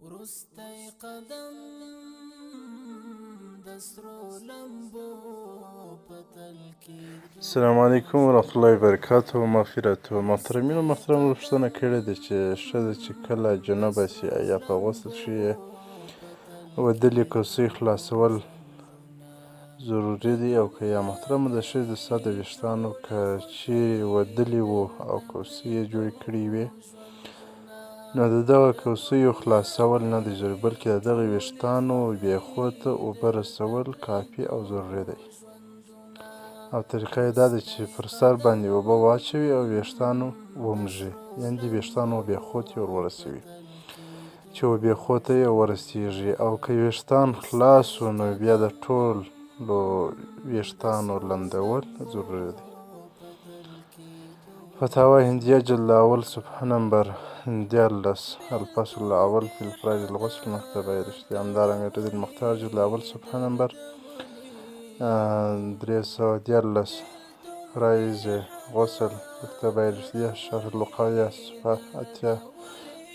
وروستی قدم د سرو لمبو په تل کې. السلام علیکم ورحمة الله وبرکاته. مغفرته. محترمینو محترمو پوښتنه کړې ده چې ښځه چې کله جنبه شي یا په غسل شي ودلې کوسۍ خلاصول ضروري دي او که یا محترمه د ښځې د سر د ویښتانو که چیرې ودلې وو او کوسۍ یې جوړې کړې وې نو د دغه کوسیو خلاصول نه دی ضروري بلکې د دغه ویښتانو بیخو ته اوبه رسول کافي او ضروري دی. او طریقه یې دا ده چې پر سر باندې اوبه واچوي او ویښتانو ومږي، یعنې د ویښتانو بیخو ته یې ور ورسوي چې بیخو ته یې ورسیږي. او که ویښتان خلاص شو نو بیا د ټولو ویښتانو لندول ضروري دی. فتاوی هندیه جلد اول صفحه نمبر 14 الفصل الاول فی الفرائض الغسل مکتبه رشدی. همدارنګه ردیف المختار جلد اول صفحه نمبر 314 فرائض غسل مکتبه رشدیه. شرح الوقایه صفحه 80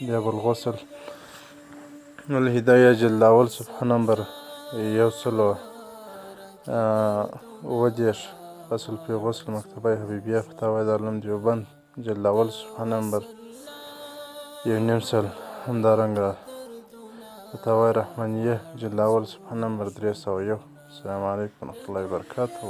باب الغسل. الهدایه جلد اول صفحه نمبر 130 فصل فی غسل مکتبه حبیبیه. فتاوی دارالعلوم دیوبند جلد اول صفحه نمبر 1.5. همدارنګه فتاوی رحمانیه جلد اول صفحه نمبر 301. السلام علیکم ورحمة الله وبرکاته.